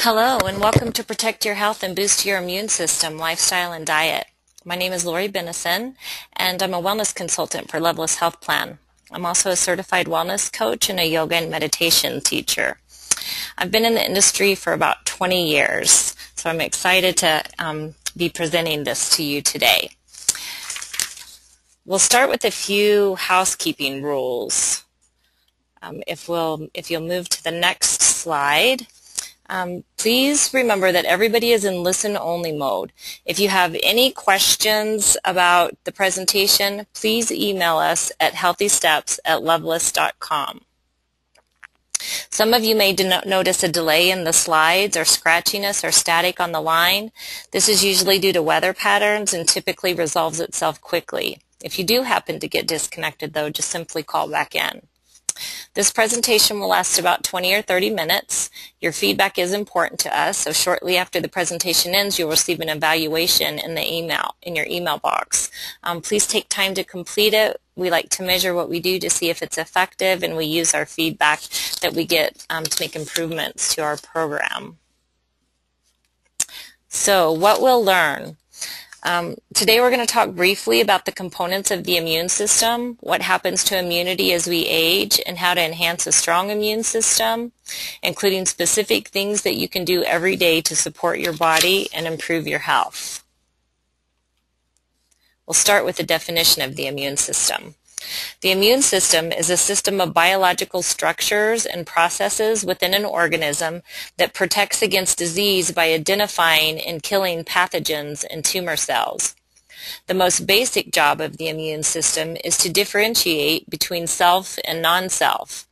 Hello and welcome to Protect Your Health and Boost Your Immune System, Lifestyle and Diet. My name is Lori Benison and I'm a wellness consultant for Loveless Health Plan. I'm also a certified wellness coach and a yoga and meditation teacher. I've been in the industry for about 20 years, so I'm excited to be presenting this to you today. We'll start with a few housekeeping rules. If you'll move to the next slide. Please remember that everybody is in listen-only mode. If you have any questions about the presentation, please email us at healthysteps@loveless.com. Some of you may notice a delay in the slides or scratchiness or static on the line. This is usually due to weather patterns and typically resolves itself quickly. If you do happen to get disconnected, though, just simply call back in. This presentation will last about 20 or 30 minutes. Your feedback is important to us, so shortly after the presentation ends, you'll receive an evaluation in your email box. Please take time to complete it. We like to measure what we do to see if it's effective, and we use our feedback that we get to make improvements to our program. So what we'll learn. Today we're going to talk briefly about the components of the immune system, what happens to immunity as we age, and how to enhance a strong immune system, including specific things that you can do every day to support your body and improve your health. We'll start with the definition of the immune system. The immune system is a system of biological structures and processes within an organism that protects against disease by identifying and killing pathogens and tumor cells. The most basic job of the immune system is to differentiate between self and non-self.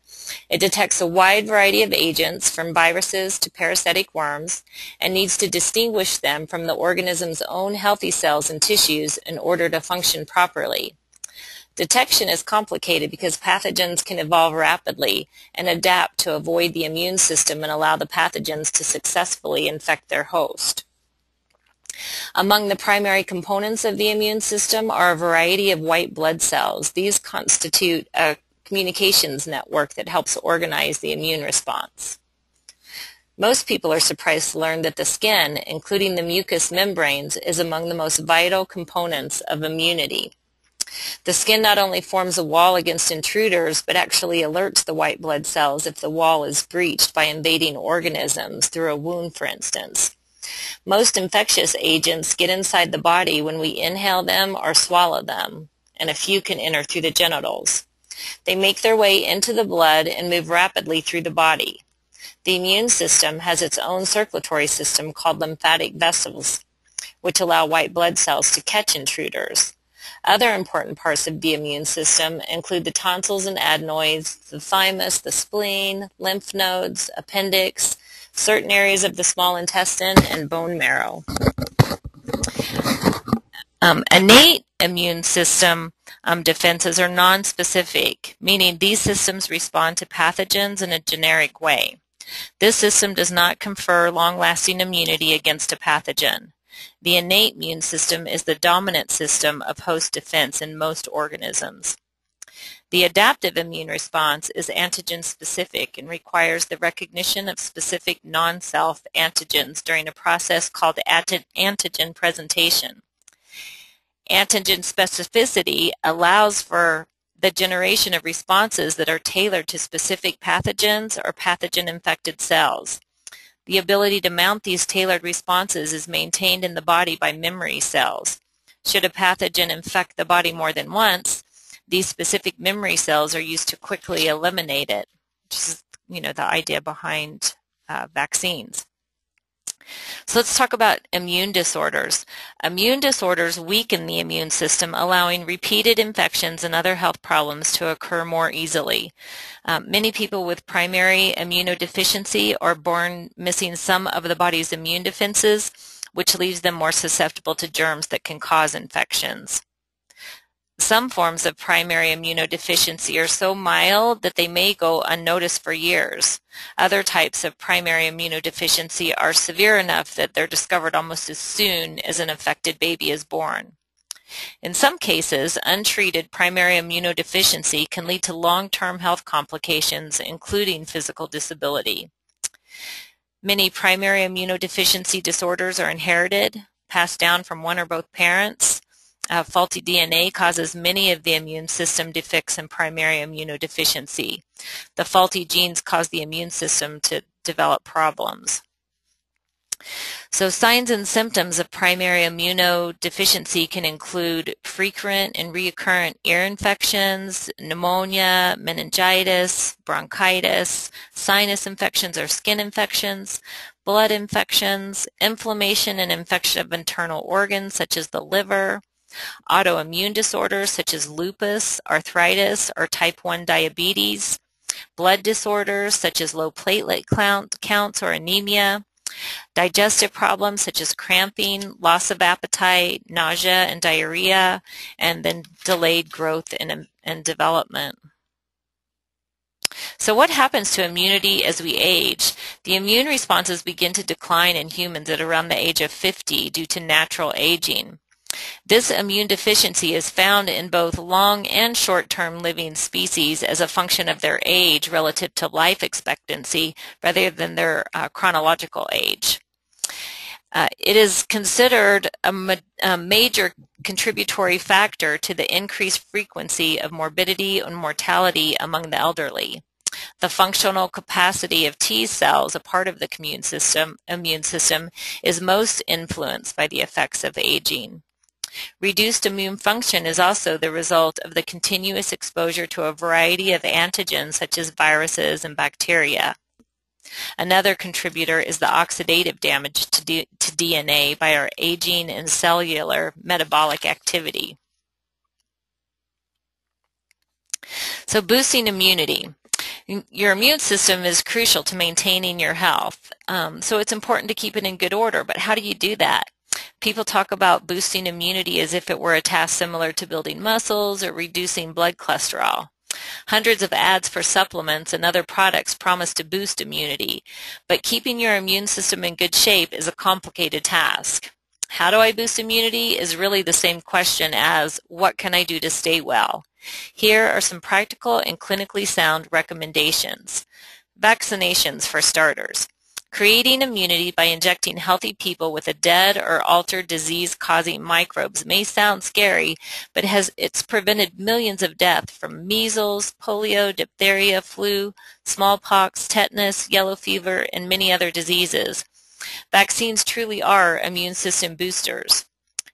It detects a wide variety of agents from viruses to parasitic worms and needs to distinguish them from the organism's own healthy cells and tissues in order to function properly. Detection is complicated because pathogens can evolve rapidly and adapt to avoid the immune system and allow the pathogens to successfully infect their host. Among the primary components of the immune system are a variety of white blood cells. These constitute a communications network that helps organize the immune response. Most people are surprised to learn that the skin, including the mucous membranes, is among the most vital components of immunity. The skin not only forms a wall against intruders, but actually alerts the white blood cells if the wall is breached by invading organisms through a wound, for instance. Most infectious agents get inside the body when we inhale them or swallow them, and a few can enter through the genitals. They make their way into the blood and move rapidly through the body. The immune system has its own circulatory system called lymphatic vessels, which allow white blood cells to catch intruders. Other important parts of the immune system include the tonsils and adenoids, the thymus, the spleen, lymph nodes, appendix, certain areas of the small intestine, and bone marrow. Innate immune system defenses are nonspecific, meaning these systems respond to pathogens in a generic way. This system does not confer long-lasting immunity against a pathogen. The innate immune system is the dominant system of host defense in most organisms. The adaptive immune response is antigen-specific and requires the recognition of specific non-self antigens during a process called antigen presentation. Antigen specificity allows for the generation of responses that are tailored to specific pathogens or pathogen-infected cells. The ability to mount these tailored responses is maintained in the body by memory cells. Should a pathogen infect the body more than once, these specific memory cells are used to quickly eliminate it, which is, the idea behind vaccines. So let's talk about immune disorders. Immune disorders weaken the immune system, allowing repeated infections and other health problems to occur more easily. Many people with primary immunodeficiency are born missing some of the body's immune defenses, which leaves them more susceptible to germs that can cause infections. Some forms of primary immunodeficiency are so mild that they may go unnoticed for years. Other types of primary immunodeficiency are severe enough that they're discovered almost as soon as an affected baby is born. In some cases, untreated primary immunodeficiency can lead to long-term health complications, including physical disability. Many primary immunodeficiency disorders are inherited, passed down from one or both parents. Faulty DNA causes many of the immune system defects in primary immunodeficiency. The faulty genes cause the immune system to develop problems. So signs and symptoms of primary immunodeficiency can include frequent and recurrent ear infections, pneumonia, meningitis, bronchitis, sinus infections or skin infections, blood infections, inflammation and infection of internal organs such as the liver, autoimmune disorders such as lupus, arthritis, or type 1 diabetes, blood disorders such as low platelet counts or anemia, digestive problems such as cramping, loss of appetite, nausea and diarrhea, and then delayed growth and development. So what happens to immunity as we age? The immune responses begin to decline in humans at around the age of 50 due to natural aging. This immune deficiency is found in both long and short-term living species as a function of their age relative to life expectancy rather than their chronological age. It is considered a major contributory factor to the increased frequency of morbidity and mortality among the elderly. The functional capacity of T cells, a part of the immune system, is most influenced by the effects of aging. Reduced immune function is also the result of the continuous exposure to a variety of antigens such as viruses and bacteria. Another contributor is the oxidative damage to DNA by our aging and cellular metabolic activity. So boosting immunity. Your immune system is crucial to maintaining your health, so it's important to keep it in good order, but how do you do that? People talk about boosting immunity as if it were a task similar to building muscles or reducing blood cholesterol. Hundreds of ads for supplements and other products promise to boost immunity, but keeping your immune system in good shape is a complicated task. How do I boost immunity is really the same question as what can I do to stay well? Here are some practical and clinically sound recommendations. Vaccinations for starters. Creating immunity by injecting healthy people with a dead or altered disease-causing microbes may sound scary, but it's prevented millions of deaths from measles, polio, diphtheria, flu, smallpox, tetanus, yellow fever, and many other diseases. Vaccines truly are immune system boosters.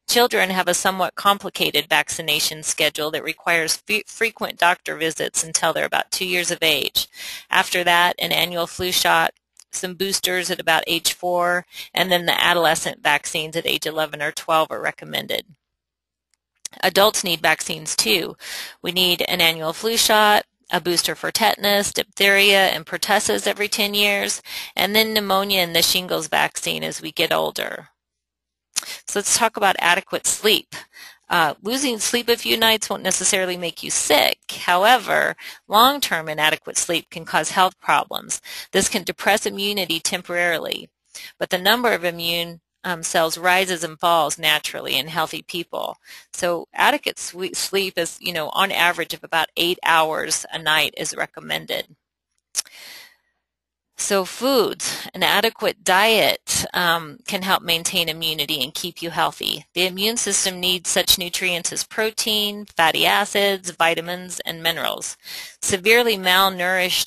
Children have a somewhat complicated vaccination schedule that requires frequent doctor visits until they're about 2 years of age. After that, an annual flu shot, some boosters at about age 4, and then the adolescent vaccines at age 11 or 12 are recommended. Adults need vaccines too. We need an annual flu shot, a booster for tetanus, diphtheria, and pertussis every 10 years, and then pneumonia and the shingles vaccine as we get older. So let's talk about adequate sleep. Losing sleep a few nights won't necessarily make you sick. However, long-term inadequate sleep can cause health problems. This can depress immunity temporarily, but the number of immune cells rises and falls naturally in healthy people. So adequate sleep is, on average of about 8 hours a night is recommended. So foods, an adequate diet can help maintain immunity and keep you healthy. The immune system needs such nutrients as protein, fatty acids, vitamins, and minerals. Severely malnourished